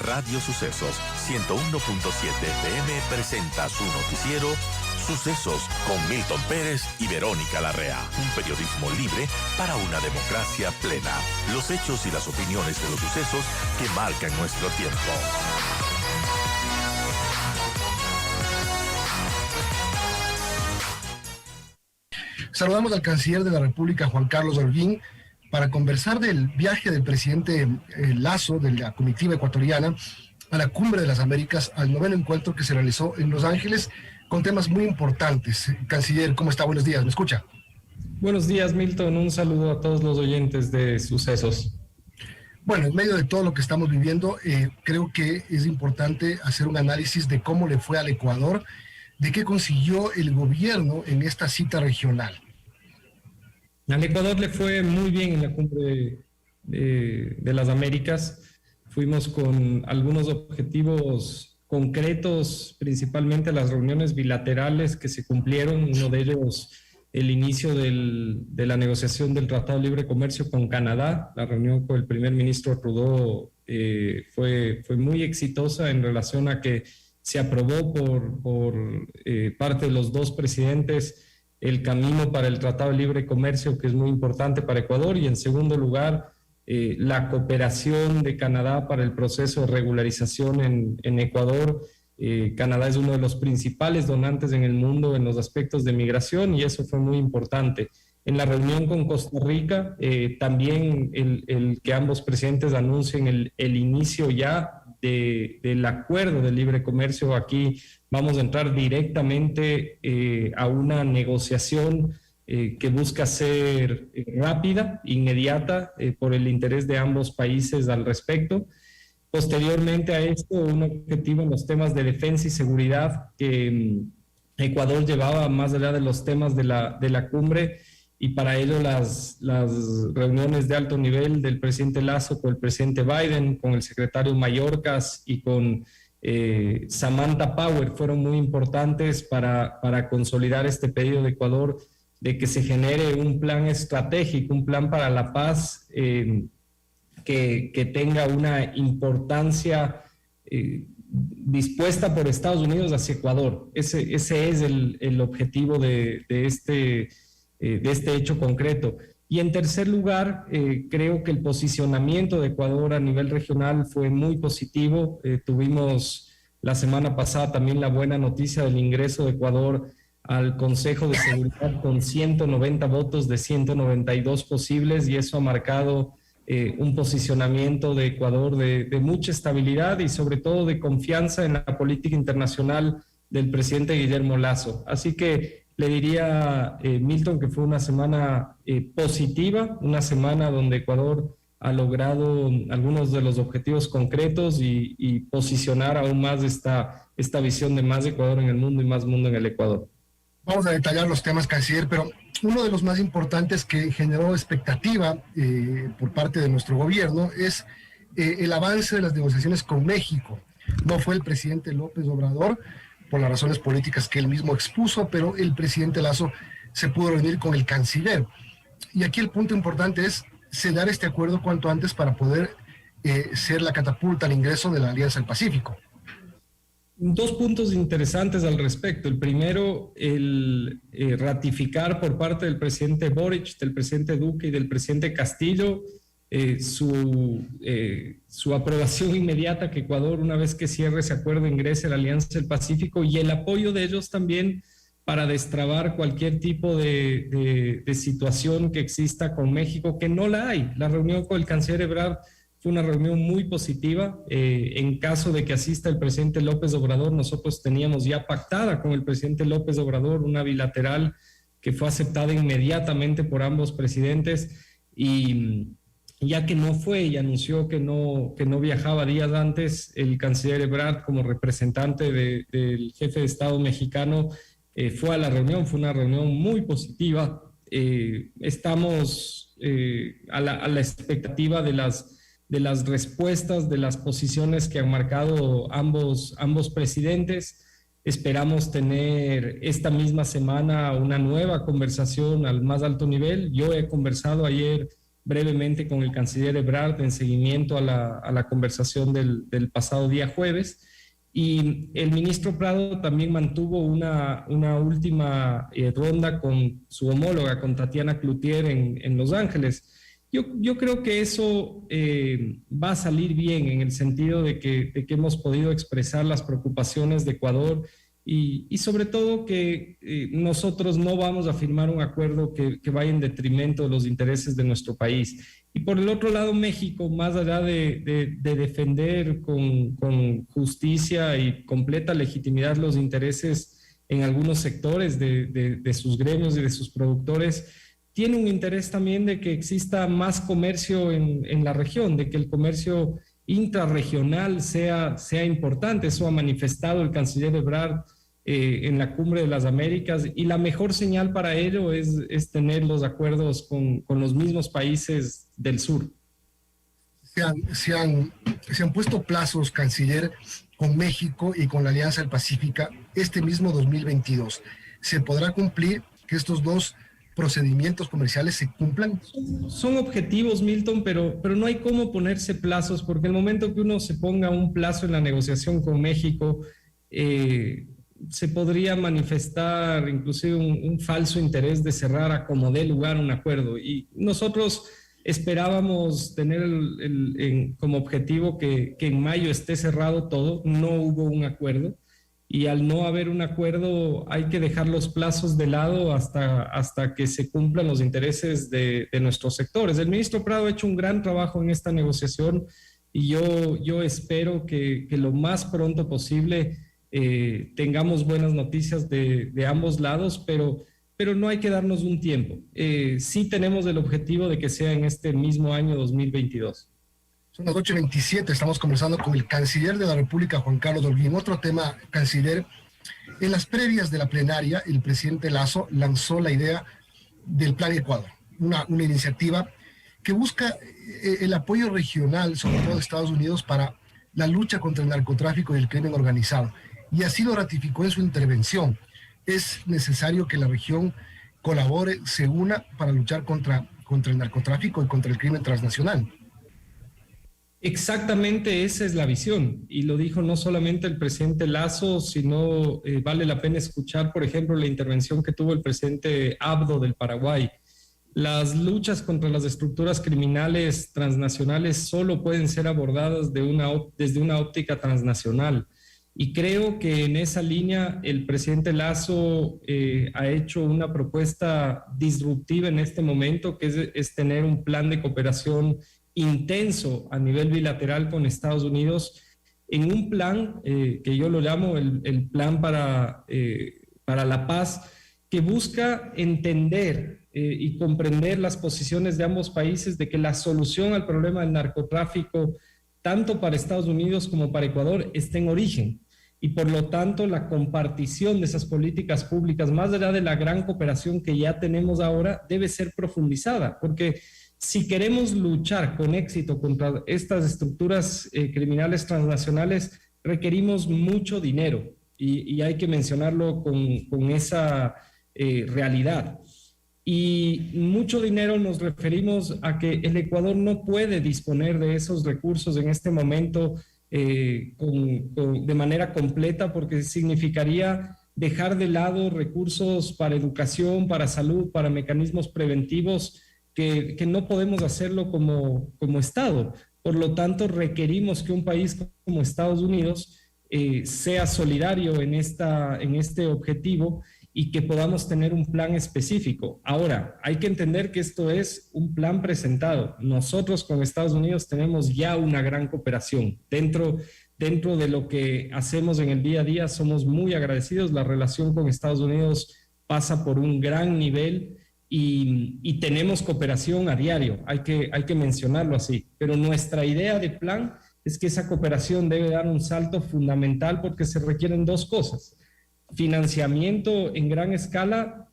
Radio Sucesos 101.7 FM presenta su noticiero Sucesos con Milton Pérez y Verónica Larrea. Un periodismo libre para una democracia plena. Los hechos y las opiniones de los sucesos que marcan nuestro tiempo. Saludamos al canciller de la República, Juan Carlos Holguín, para conversar del viaje del presidente Lasso, de la comitiva ecuatoriana, a la Cumbre de las Américas, al 9º encuentro que se realizó en Los Ángeles, con temas muy importantes. Canciller, ¿cómo está? Buenos días, ¿me escucha? Buenos días, Milton. Un saludo a todos los oyentes de Sucesos. Bueno, en medio de todo lo que estamos viviendo, creo que es importante hacer un análisis de cómo le fue al Ecuador, de qué consiguió el gobierno en esta cita regional. Al Ecuador le fue muy bien en la Cumbre de las Américas. Fuimos con algunos objetivos concretos, principalmente las reuniones bilaterales que se cumplieron. Uno de ellos, el inicio de la negociación del Tratado de Libre Comercio con Canadá. La reunión con el primer ministro Trudeau fue muy exitosa en relación a que se aprobó por parte de los dos presidentes el camino para el Tratado de Libre Comercio, que es muy importante para Ecuador, y en segundo lugar, la cooperación de Canadá para el proceso de regularización en Ecuador. Canadá es uno de los principales donantes en el mundo en los aspectos de migración, y eso fue muy importante. En la reunión con Costa Rica, también el que ambos presidentes anuncien el inicio ya del acuerdo de libre comercio. Aquí vamos a entrar directamente a una negociación que busca ser rápida, inmediata, por el interés de ambos países al respecto. Posteriormente a esto, un objetivo en los temas de defensa y seguridad que Ecuador llevaba más allá de los temas de la cumbre, y para ello las reuniones de alto nivel del presidente Lasso con el presidente Biden, con el secretario Mayorkas y con Samantha Power fueron muy importantes para consolidar este pedido de Ecuador de que se genere un plan estratégico, un plan para la paz que tenga una importancia dispuesta por Estados Unidos hacia Ecuador. Ese es el objetivo de este hecho concreto. Y en tercer lugar, creo que el posicionamiento de Ecuador a nivel regional fue muy positivo. Tuvimos la semana pasada también la buena noticia del ingreso de Ecuador al Consejo de Seguridad con 190 votos de 192 posibles, y eso ha marcado un posicionamiento de Ecuador de mucha estabilidad y sobre todo de confianza en la política internacional del presidente Guillermo Lasso. Así que le diría, Milton, que fue una semana positiva, una semana donde Ecuador ha logrado algunos de los objetivos concretos y posicionar aún más esta visión de más Ecuador en el mundo y más mundo en el Ecuador. Vamos a detallar los temas, canciller, pero uno de los más importantes que generó expectativa por parte de nuestro gobierno es el avance de las negociaciones con México. No fue el presidente López Obrador, por las razones políticas que él mismo expuso, pero el presidente Lasso se pudo reunir con el canciller. Y aquí el punto importante es sellar este acuerdo cuanto antes para poder ser la catapulta al ingreso de la Alianza del Pacífico. Dos puntos interesantes al respecto. El primero, el ratificar por parte del presidente Boric, del presidente Duque y del presidente Castillo su aprobación inmediata que Ecuador, una vez que cierre ese acuerdo, ingrese a la Alianza del Pacífico, y el apoyo de ellos también para destrabar cualquier tipo de situación que exista con México, que no la hay. La reunión con el canciller Ebrard fue una reunión muy positiva. En caso de que asista el presidente López Obrador, nosotros teníamos ya pactada con el presidente López Obrador una bilateral que fue aceptada inmediatamente por ambos presidentes, y ya que no fue y anunció que no viajaba días antes, el canciller Ebrard, como representante del jefe de Estado mexicano, fue a la reunión. Fue una reunión muy positiva. Estamos a la expectativa de las respuestas, de las posiciones que han marcado ambos presidentes. Esperamos tener esta misma semana una nueva conversación al más alto nivel. Yo he conversado ayer brevemente con el canciller Ebrard en seguimiento a la conversación del pasado día jueves. Y el ministro Prado también mantuvo una última ronda con su homóloga, con Tatiana Cloutier en Los Ángeles. Yo creo que eso va a salir bien en el sentido de que hemos podido expresar las preocupaciones de Ecuador y sobre todo que nosotros no vamos a firmar un acuerdo que vaya en detrimento de los intereses de nuestro país. Y por el otro lado, México, más allá de defender con justicia y completa legitimidad los intereses en algunos sectores de sus gremios y de sus productores, tiene un interés también de que exista más comercio en la región, de que el comercio intrarregional sea importante. Eso ha manifestado el canciller Ebrard en la Cumbre de las Américas, y la mejor señal para ello es tener los acuerdos con los mismos países del sur. Se han puesto plazos, canciller, con México y con la Alianza del Pacífico este mismo 2022. ¿Se podrá cumplir que estos dos procedimientos comerciales se cumplan? Son objetivos, Milton, pero no hay cómo ponerse plazos, porque el momento que uno se ponga un plazo en la negociación con México, se podría manifestar inclusive un falso interés de cerrar a como dé lugar un acuerdo. Y nosotros esperábamos tener como objetivo que en mayo esté cerrado todo. No hubo un acuerdo, y al no haber un acuerdo hay que dejar los plazos de lado hasta que se cumplan los intereses de nuestros sectores. El ministro Prado ha hecho un gran trabajo en esta negociación, y yo espero que lo más pronto posible tengamos buenas noticias de ambos lados, pero no hay que darnos un tiempo. Sí tenemos el objetivo de que sea en este mismo año 2022. Son las 8:27, estamos conversando con el canciller de la República, Juan Carlos Holguín. Otro tema, canciller, en las previas de la plenaria, el presidente Lasso lanzó la idea del Plan Ecuador, una iniciativa que busca el apoyo regional, sobre todo de Estados Unidos, para la lucha contra el narcotráfico y el crimen organizado. Y así lo ratificó en su intervención. Es necesario que la región colabore, se una para luchar contra el narcotráfico y contra el crimen transnacional. Exactamente, esa es la visión, y lo dijo no solamente el presidente Lasso, sino vale la pena escuchar, por ejemplo, la intervención que tuvo el presidente Abdo del Paraguay. Las luchas contra las estructuras criminales transnacionales solo pueden ser abordadas desde una óptica transnacional. Y creo que en esa línea el presidente Lasso ha hecho una propuesta disruptiva en este momento, que es tener un plan de cooperación intenso a nivel bilateral con Estados Unidos, en un plan que yo lo llamo el plan para la paz, que busca entender y comprender las posiciones de ambos países, de que la solución al problema del narcotráfico, tanto para Estados Unidos como para Ecuador, está en origen. Y por lo tanto, la compartición de esas políticas públicas, más allá de la gran cooperación que ya tenemos ahora, debe ser profundizada, porque si queremos luchar con éxito contra estas estructuras criminales transnacionales, requerimos mucho dinero, y hay que mencionarlo con esa realidad. Y mucho dinero nos referimos a que el Ecuador no puede disponer de esos recursos en este momento de manera completa, porque significaría dejar de lado recursos para educación, para salud, para mecanismos preventivos, que no podemos hacerlo como Estado. Por lo tanto, requerimos que un país como Estados Unidos sea solidario en este objetivo, y que podamos tener un plan específico. Ahora, hay que entender que esto es un plan presentado. Nosotros con Estados Unidos tenemos ya una gran cooperación. Dentro de lo que hacemos en el día a día, somos muy agradecidos. La relación con Estados Unidos pasa por un gran nivel, y tenemos cooperación a diario. Hay que mencionarlo así. Pero nuestra idea de plan es que esa cooperación debe dar un salto fundamental, porque se requieren dos cosas: financiamiento en gran escala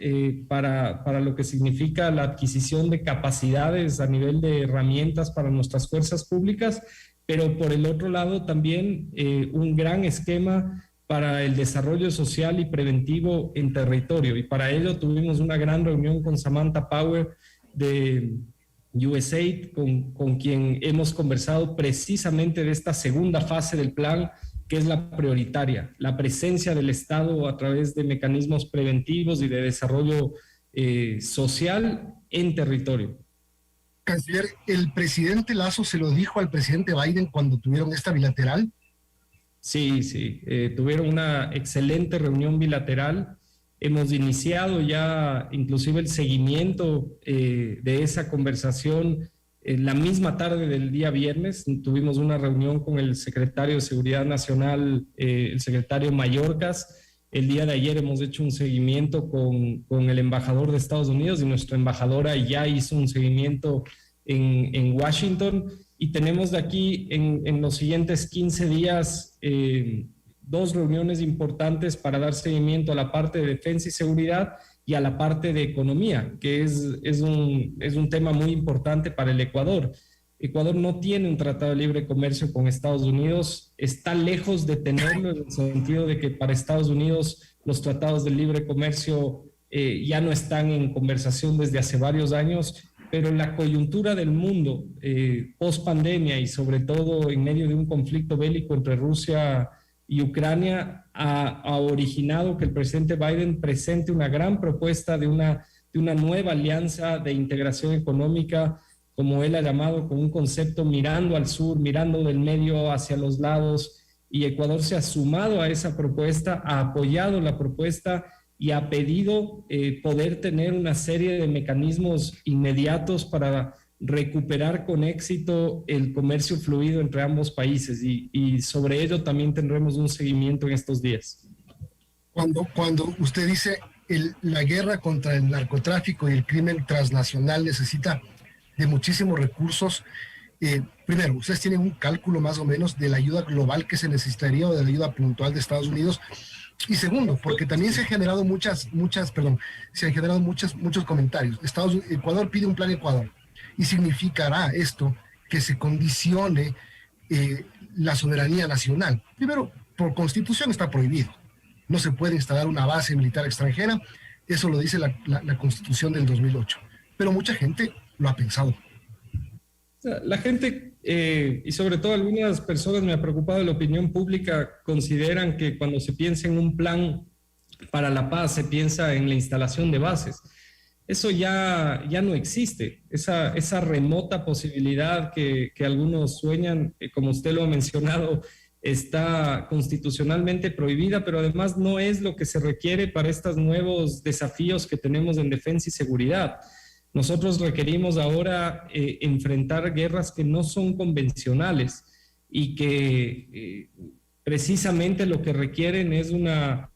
para lo que significa la adquisición de capacidades a nivel de herramientas para nuestras fuerzas públicas, pero por el otro lado también un gran esquema para el desarrollo social y preventivo en territorio. Y para ello tuvimos una gran reunión con Samantha Power de USAID, con quien hemos conversado precisamente de esta segunda fase del plan, que es la prioritaria, la presencia del Estado a través de mecanismos preventivos y de desarrollo social en territorio. Canciller, ¿el presidente Lasso se lo dijo al presidente Biden cuando tuvieron esta bilateral? Sí, tuvieron una excelente reunión bilateral. Hemos iniciado ya inclusive el seguimiento de esa conversación la misma tarde del día viernes. Tuvimos una reunión con el secretario de Seguridad Nacional, el secretario Mayorkas. El día de ayer hemos hecho un seguimiento con el embajador de Estados Unidos y nuestra embajadora ya hizo un seguimiento en Washington. Y tenemos de aquí en los siguientes 15 días 2 reuniones importantes para dar seguimiento a la parte de defensa y seguridad y a la parte de economía, que es un tema muy importante para el Ecuador. Ecuador no tiene un tratado de libre comercio con Estados Unidos, está lejos de tenerlo en el sentido de que para Estados Unidos los tratados de libre comercio ya no están en conversación desde hace varios años, pero la coyuntura del mundo post pandemia y sobre todo en medio de un conflicto bélico entre Rusia y Ucrania ha originado que el presidente Biden presente una gran propuesta de una nueva alianza de integración económica, como él ha llamado, con un concepto mirando al sur, mirando del medio hacia los lados, y Ecuador se ha sumado a esa propuesta, ha apoyado la propuesta y ha pedido poder tener una serie de mecanismos inmediatos para recuperar con éxito el comercio fluido entre ambos países y sobre ello también tendremos un seguimiento en estos días. Cuando usted dice la guerra contra el narcotráfico y el crimen transnacional necesita de muchísimos recursos, primero, ¿ustedes tienen un cálculo más o menos de la ayuda global que se necesitaría o de la ayuda puntual de Estados Unidos? Y segundo, porque también se han generado muchos comentarios. Ecuador pide un plan Ecuador. Y significará esto que se condicione la soberanía nacional. Primero, por constitución está prohibido. No se puede instalar una base militar extranjera. Eso lo dice la constitución del 2008. Pero mucha gente lo ha pensado. La gente, y sobre todo algunas personas, me ha preocupado, la opinión pública, consideran que cuando se piensa en un plan para la paz, se piensa en la instalación de bases. Eso ya no existe. Esa remota posibilidad que algunos sueñan, como usted lo ha mencionado, está constitucionalmente prohibida, pero además no es lo que se requiere para estos nuevos desafíos que tenemos en defensa y seguridad. Nosotros requerimos ahora enfrentar guerras que no son convencionales y que precisamente lo que requieren es una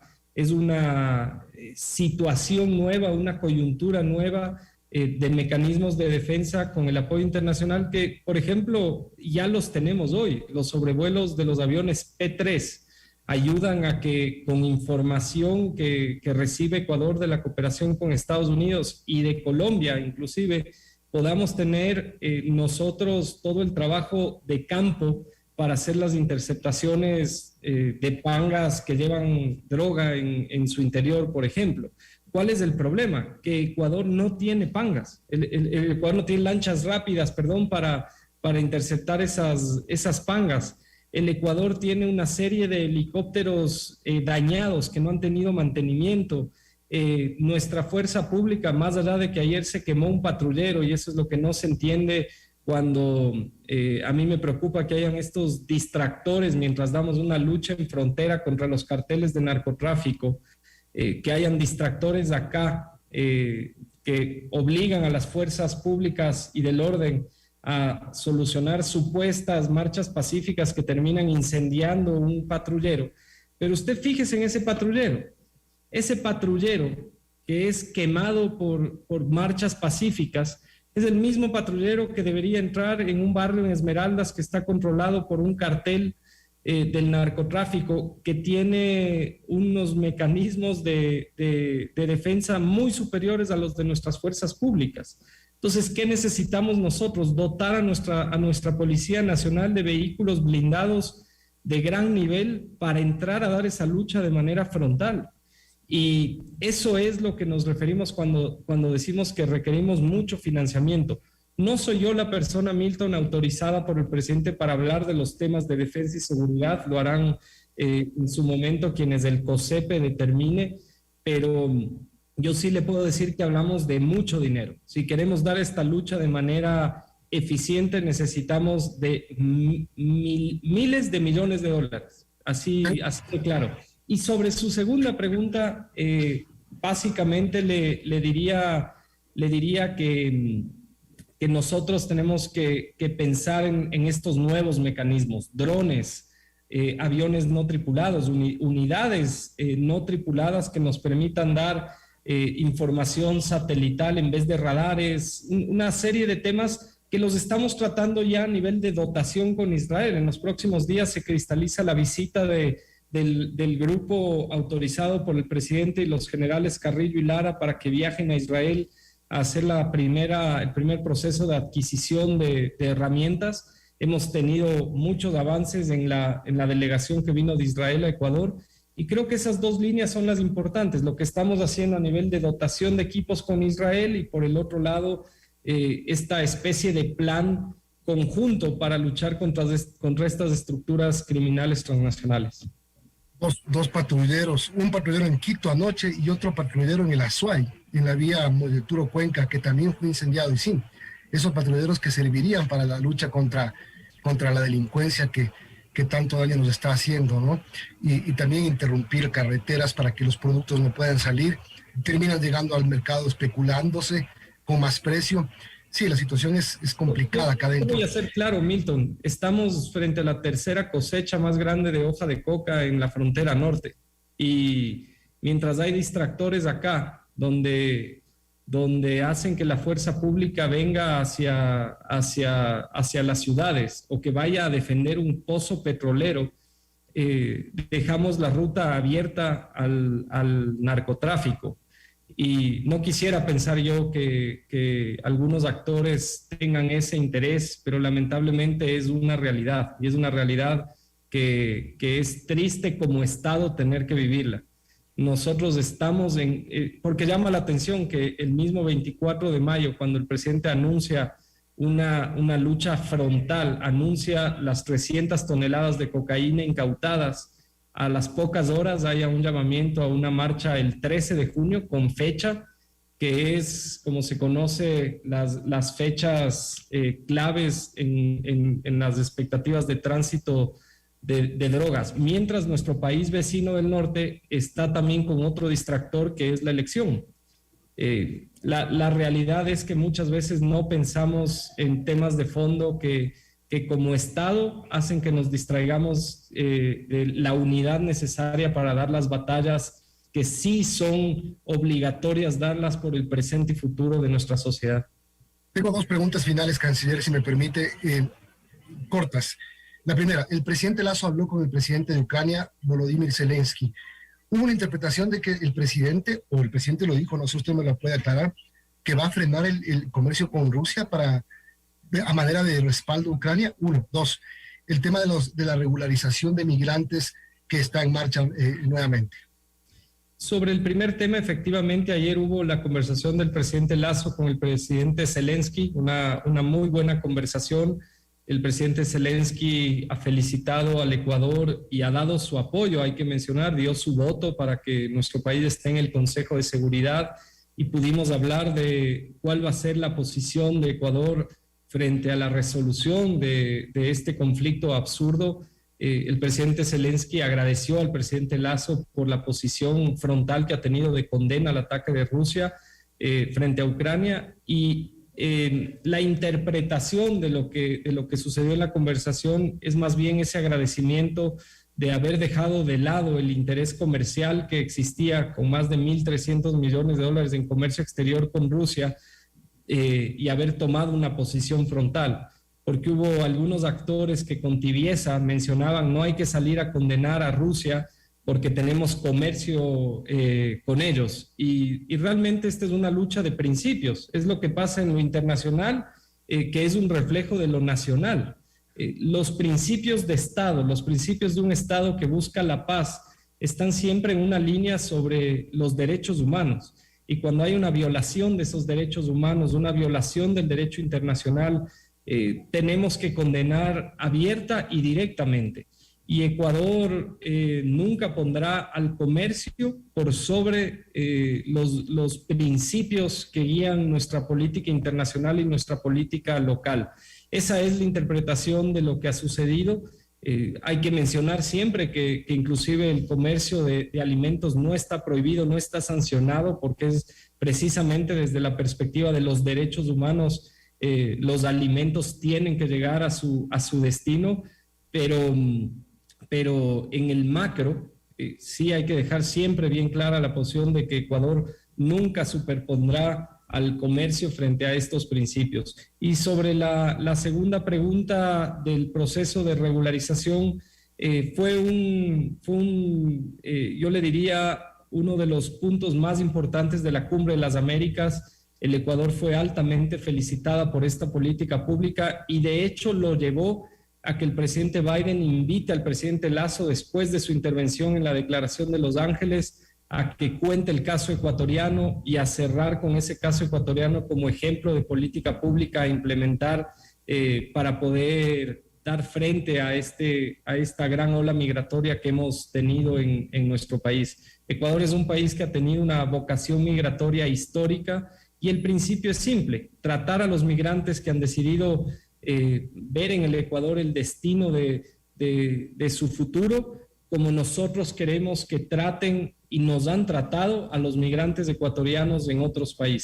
situación nueva, una coyuntura nueva de mecanismos de defensa con el apoyo internacional que, por ejemplo, ya los tenemos hoy. Los sobrevuelos de los aviones P-3 ayudan a que con información que recibe Ecuador de la cooperación con Estados Unidos y de Colombia inclusive, podamos tener nosotros todo el trabajo de campo para hacer las interceptaciones de pangas que llevan droga en su interior, por ejemplo. ¿Cuál es el problema? Que Ecuador no tiene pangas. El Ecuador no tiene lanchas rápidas, para interceptar esas pangas. El Ecuador tiene una serie de helicópteros dañados que no han tenido mantenimiento. Nuestra fuerza pública, más allá de que ayer se quemó un patrullero, y eso es lo que no se entiende cuando a mí me preocupa que hayan estos distractores mientras damos una lucha en frontera contra los carteles de narcotráfico, que hayan distractores acá que obligan a las fuerzas públicas y del orden a solucionar supuestas marchas pacíficas que terminan incendiando un patrullero. Pero usted fíjese en ese patrullero que es quemado por marchas pacíficas, es el mismo patrullero que debería entrar en un barrio en Esmeraldas que está controlado por un cartel del narcotráfico, que tiene unos mecanismos de defensa muy superiores a los de nuestras fuerzas públicas. Entonces, ¿qué necesitamos nosotros? Dotar a nuestra Policía Nacional de vehículos blindados de gran nivel para entrar a dar esa lucha de manera frontal. Y eso es lo que nos referimos cuando decimos que requerimos mucho financiamiento. No soy yo la persona, Milton, autorizada por el presidente para hablar de los temas de defensa y seguridad, lo harán en su momento quienes el COSEPE determine, pero yo sí le puedo decir que hablamos de mucho dinero. Si queremos dar esta lucha de manera eficiente, necesitamos de miles de millones de dólares, así de claro. Y sobre su segunda pregunta, básicamente le diría que nosotros tenemos que pensar en estos nuevos mecanismos, drones, aviones no tripulados, unidades no tripuladas que nos permitan dar información satelital en vez de radares, una serie de temas que los estamos tratando ya a nivel de dotación con Israel. En los próximos días se cristaliza la visita del grupo autorizado por el presidente y los generales Carrillo y Lara para que viajen a Israel a hacer el primer proceso de adquisición de herramientas. Hemos tenido muchos avances en la delegación que vino de Israel a Ecuador y creo que esas dos líneas son las importantes, lo que estamos haciendo a nivel de dotación de equipos con Israel y por el otro lado esta especie de plan conjunto para luchar contra estas estructuras criminales transnacionales. Dos patrulleros, un patrullero en Quito anoche y otro patrullero en el Azuay, en la vía Moyeturo-Cuenca, que también fue incendiado. Y sí, esos patrulleros que servirían para la lucha contra la delincuencia que tanto daño nos está haciendo, ¿no? Y también interrumpir carreteras para que los productos no puedan salir, terminan llegando al mercado especulándose con más precio. Sí, la situación es complicada acá adentro. Voy a ser claro, Milton, estamos frente a la tercera cosecha más grande de hoja de coca en la frontera norte. Y mientras hay distractores acá, donde hacen que la fuerza pública venga hacia las ciudades o que vaya a defender un pozo petrolero, dejamos la ruta abierta al narcotráfico. Y no quisiera pensar yo que algunos actores tengan ese interés, pero lamentablemente es una realidad, y es una realidad que es triste como Estado tener que vivirla. Nosotros estamos porque llama la atención que el mismo 24 de mayo, cuando el presidente anuncia una lucha frontal, anuncia las 300 toneladas de cocaína incautadas, a las pocas horas haya un llamamiento a una marcha el 13 de junio con fecha, que es, como se conoce, las fechas claves en las expectativas de tránsito de drogas, mientras nuestro país vecino del norte está también con otro distractor que es la elección. La realidad es que muchas veces no pensamos en temas de fondo que como Estado hacen que nos distraigamos de la unidad necesaria para dar las batallas que sí son obligatorias darlas por el presente y futuro de nuestra sociedad. Tengo dos preguntas finales, canciller, si me permite, cortas. La primera, el presidente Lasso habló con el presidente de Ucrania, Volodymyr Zelensky. Hubo una interpretación de que el presidente lo dijo, no sé, usted me lo puede aclarar, que va a frenar el comercio con Rusia a manera de respaldo a Ucrania. Uno. Dos, el tema de la regularización de migrantes que está en marcha nuevamente. Sobre el primer tema, efectivamente, ayer hubo la conversación del presidente Lasso con el presidente Zelensky, una muy buena conversación. El presidente Zelensky ha felicitado al Ecuador y ha dado su apoyo, hay que mencionar, dio su voto para que nuestro país esté en el Consejo de Seguridad y pudimos hablar de cuál va a ser la posición de Ecuador frente a la resolución de este conflicto absurdo. El presidente Zelensky agradeció al presidente Lasso por la posición frontal que ha tenido de condena al ataque de Rusia frente a Ucrania y la interpretación de lo que sucedió en la conversación es más bien ese agradecimiento de haber dejado de lado el interés comercial que existía con más de 1.300 millones de dólares en comercio exterior con Rusia y haber tomado una posición frontal, porque hubo algunos actores que con tibieza mencionaban no hay que salir a condenar a Rusia porque tenemos comercio con ellos. Y realmente esta es una lucha de principios. Es lo que pasa en lo internacional, que es un reflejo de lo nacional. Los principios de Estado, los principios de un Estado que busca la paz, están siempre en una línea sobre los derechos humanos. y cuando hay una violación de esos derechos humanos, una violación del derecho internacional, tenemos que condenar abierta y directamente. Y Ecuador nunca pondrá al comercio por sobre los principios que guían nuestra política internacional y nuestra política local. Esa es la interpretación de lo que ha sucedido. Hay que mencionar siempre que inclusive el comercio de alimentos no está prohibido, no está sancionado, porque es precisamente desde la perspectiva de los derechos humanos, los alimentos tienen que llegar a su destino, pero en el macro sí hay que dejar siempre bien clara la posición de que Ecuador nunca superpondrá al comercio frente a estos principios. Y sobre la segunda pregunta del proceso de regularización, yo le diría, uno de los puntos más importantes de la Cumbre de las Américas. El Ecuador fue altamente felicitada por esta política pública y de hecho lo llevó a que el presidente Biden invite al presidente Lasso, después de su intervención en la Declaración de Los Ángeles, a que cuente el caso ecuatoriano y a cerrar con ese caso ecuatoriano como ejemplo de política pública a implementar para poder dar frente a esta gran ola migratoria que hemos tenido en nuestro país. Ecuador es un país que ha tenido una vocación migratoria histórica y el principio es simple: tratar a los migrantes que han decidido ver en el Ecuador el destino de su futuro, como nosotros queremos que traten y nos han tratado a los migrantes ecuatorianos en otros países.